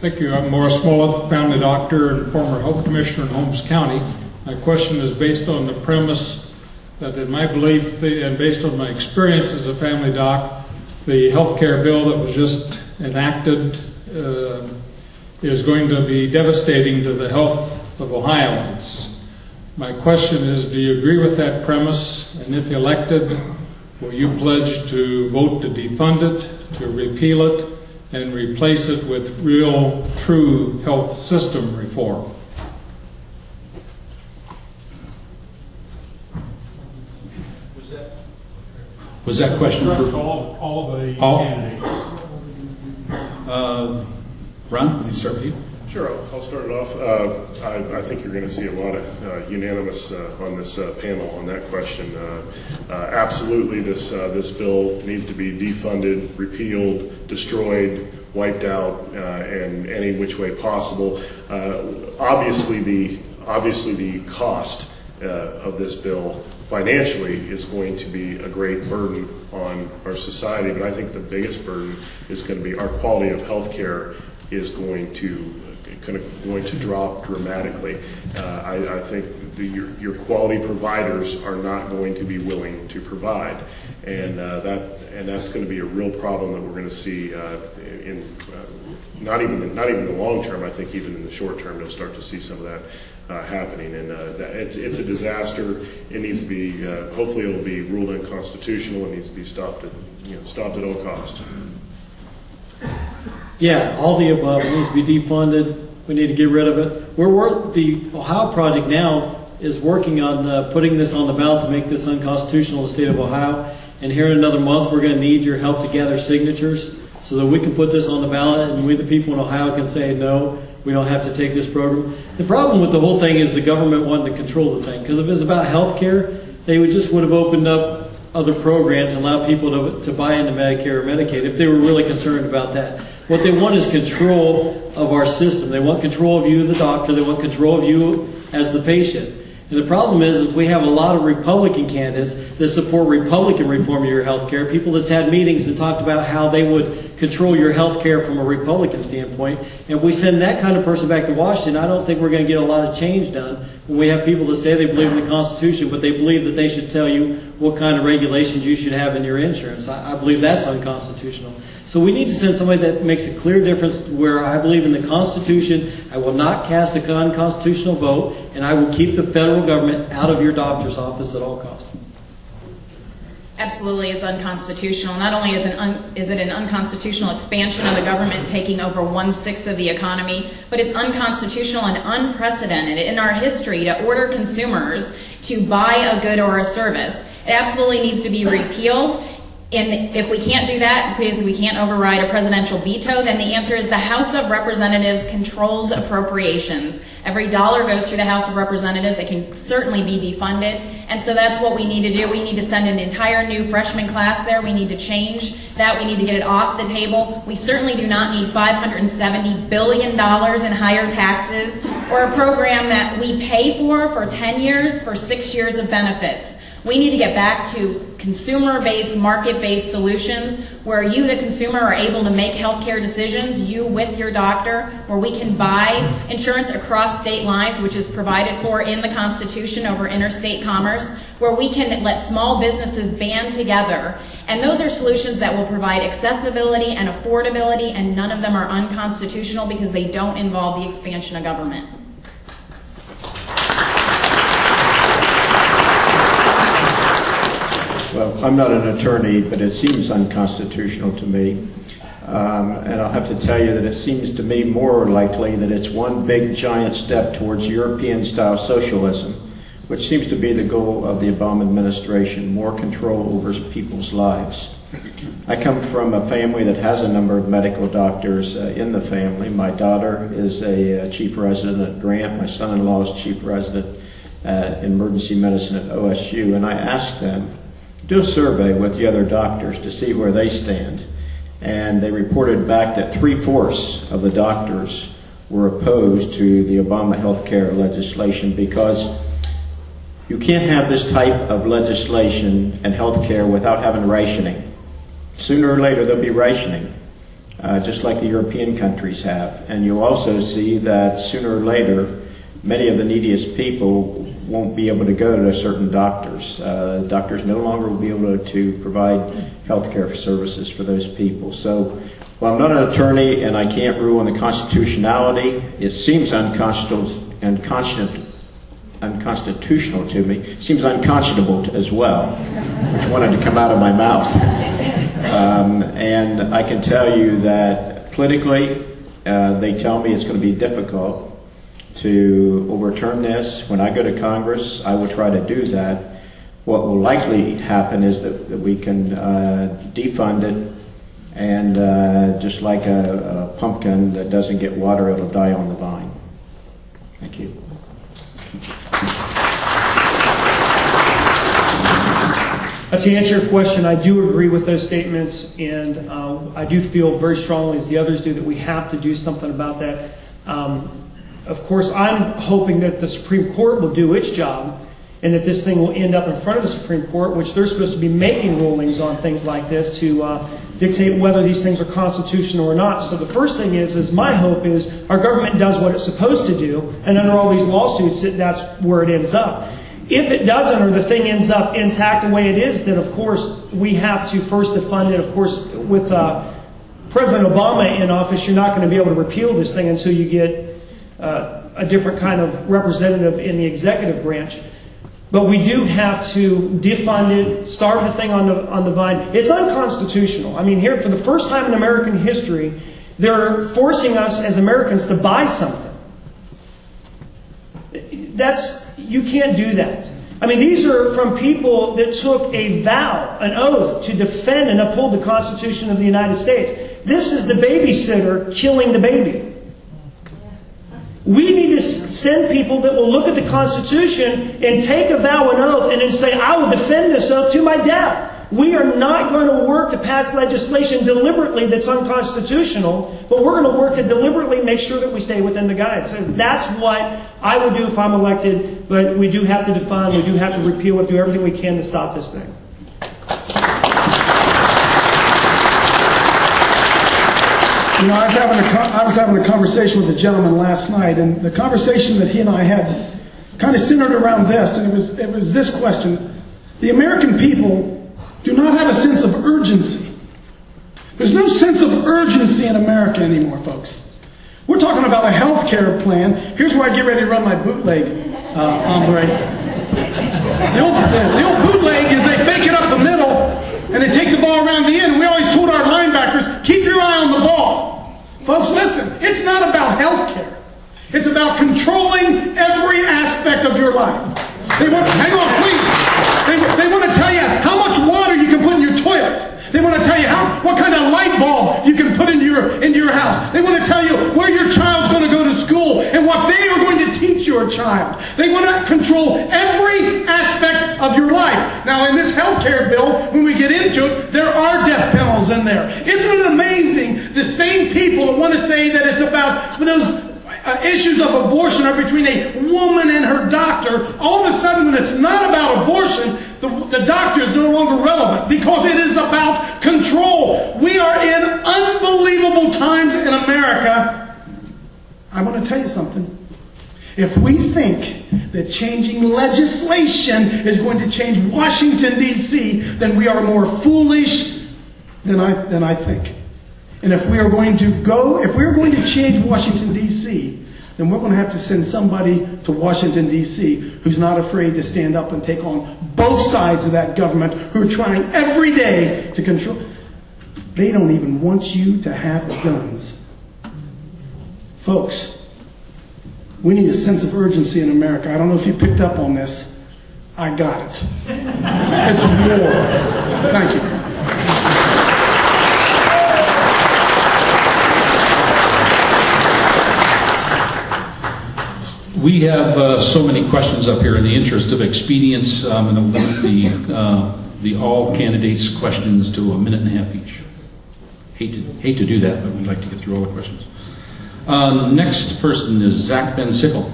Thank you. I'm Morris Smollett, family doctor and former health commissioner in Holmes County. My question is based on the premise that, in my belief and based on my experience as a family doc, the health care bill that was just enacted is going to be devastating to the health of Ohioans. My question is, do you agree with that premise? And if elected, will you pledge to vote to defund it, to repeal it, and replace it with real, true health system reform? Was that question for all the candidates? Ron, would you start with you? Sure, I'll start it off. I think you're going to see a lot of unanimous on this panel on that question. Absolutely, this bill needs to be defunded, repealed, destroyed, wiped out, in any which way possible. Obviously, the cost of this bill financially is going to be a great burden on our society, but I think the biggest burden is going to be our quality of health care is going to drop dramatically. I think your quality providers are not going to be willing to provide, and that's going to be a real problem that we're going to see in not even in the long term. I think even in the short term, you'll start to see some of that happening, and it's a disaster. It needs to be. Hopefully, it'll be ruled unconstitutional. It needs to be stopped at all costs. Yeah, all the above. It needs to be defunded. We need to get rid of it. The Ohio Project now is working on putting this on the ballot to make this unconstitutional in the state of Ohio. And here in another month, we're going to need your help to gather signatures so that we can put this on the ballot and we, the people in Ohio, can say, no, we don't have to take this program. The problem with the whole thing is the government wanting to control the thing. Because if it was about health care, they would have opened up other programs and allowed people to buy into Medicare or Medicaid if they were really concerned about that. What they want is control of our system. They want control of you, the doctor. They want control of you as the patient. And the problem is we have a lot of Republican candidates that support Republican reform of your health care, people that's had meetings and talked about how they would control your health care from a Republican standpoint. And if we send that kind of person back to Washington, I don't think we're going to get a lot of change done when we have people that say they believe in the Constitution, but they believe that they should tell you what kind of regulations you should have in your insurance. I believe that's unconstitutional. So we need to send somebody that makes a clear difference where I believe in the Constitution. I will not cast an unconstitutional vote, and I will keep the federal government out of your doctor's office at all costs. Absolutely, it's unconstitutional. Not only is it an unconstitutional expansion of the government taking over 1/6 of the economy, but it's unconstitutional and unprecedented in our history to order consumers to buy a good or a service. It absolutely needs to be repealed. And if we can't do that because we can't override a presidential veto, then the answer is the House of Representatives controls appropriations. Every dollar goes through the House of Representatives. It can certainly be defunded. And so that's what we need to do. We need to send an entire new freshman class there. We need to change that. We need to get it off the table. We certainly do not need $570 billion in higher taxes or a program that we pay for 10 years for 6 years of benefits. We need to get back to consumer-based, market-based solutions where you, the consumer, are able to make healthcare decisions, you with your doctor, where we can buy insurance across state lines, which is provided for in the Constitution over interstate commerce, where we can let small businesses band together. And those are solutions that will provide accessibility and affordability, and none of them are unconstitutional because they don't involve the expansion of government. Well, I'm not an attorney, but it seems unconstitutional to me. And I'll have to tell you that it seems to me more likely that it's one big giant step towards European-style socialism, which seems to be the goal of the Obama administration, more control over people's lives. I come from a family that has a number of medical doctors in the family. My daughter is a chief resident at Grant. My son-in-law is chief resident in emergency medicine at OSU. And I asked them, do a survey with the other doctors to see where they stand. And they reported back that 3/4 of the doctors were opposed to the Obama health care legislation because you can't have this type of legislation and health care without having rationing. sooner or later there'll be rationing, just like the European countries have. And you'll also see that sooner or later, many of the neediest people won't be able to go to certain doctors. Doctors no longer will be able to provide health care services for those people. So, while I'm not an attorney and I can't rule on the constitutionality, it seems unconstitutional to me. It seems unconscionable as well, which wanted to come out of my mouth. And I can tell you that politically, they tell me it's going to be difficult to overturn this. When I go to Congress, I will try to do that. What will likely happen is that we can defund it, and just like a pumpkin that doesn't get water, it'll die on the vine. Thank you. To answer your question, I do agree with those statements, and I do feel very strongly, as the others do, that we have to do something about that. Of course, I'm hoping that the Supreme Court will do its job, and that this thing will end up in front of the Supreme Court, which they're supposed to be making rulings on things like this to dictate whether these things are constitutional or not. So the first thing is my hope is our government does what it's supposed to do, and under all these lawsuits, that's where it ends up. If it doesn't, or the thing ends up intact the way it is, then of course we have to first defund it. Of course, with President Obama in office, you're not going to be able to repeal this thing until you get a different kind of representative in the executive branch. But we do have to defund it, starve the thing on the vine. It's unconstitutional. I mean, here, for the first time in American history, they're forcing us as Americans to buy something. You can't do that. I mean, these are from people that took a vow, an oath, to defend and uphold the Constitution of the United States. This is the babysitter killing the baby. We need to send people that will look at the Constitution and take a vow and oath and then say, I will defend this oath to my death. We are not going to work to pass legislation deliberately that's unconstitutional, but we're going to work to deliberately make sure that we stay within the guides. And that's what I would do if I'm elected, but we do have to defund, we do have to repeal, we have to do everything we can to stop this thing. You know, I was having a conversation with a gentleman last night, and the conversation that he and I had kind of centered around this, and it was this question. The American people do not have a sense of urgency. There's no sense of urgency in America anymore, folks. We're talking about a health care plan. Here's where I get ready to run my bootleg, hombre. The old bootleg is they fake it up the middle, and they take the ball around the end. We always told our linebackers, keep your eye on the ball. Folks, listen, it's not about health care. It's about controlling every aspect of your life. They want, hang on, please. They want to tell you how much water you can put in your toilet. They want to tell you what kind of light bulb you can put into your house. They want to tell you where your child's going to go to school and what they are going to teach your child. They want to control every aspect of your life. Now, in this health care bill, when we get into it, there are death penalties in there. Isn't it amazing the same people that want to say that it's about those issues of abortion are between a woman and her doctor, all of a sudden when it's not about abortion, the doctor is no longer relevant because it is about control. We are in unbelievable times in America. I want to tell you something. If we think that changing legislation is going to change Washington, D.C., then we are more foolish than I think. And if we are going to change Washington, D.C., then we're going to have to send somebody to Washington, D.C. who's not afraid to stand up and take on both sides of that government who are trying every day to control. They don't even want you to have guns. Folks, we need a sense of urgency in America. I don't know if you picked up on this. I got it. It's war. Thank you. We have so many questions up here. In the interest of expedience, I'm going to limit the all candidates' questions to 1.5 minutes each. Hate to do that, but we'd like to get through all the questions. Next person is Zach Ben Sickle.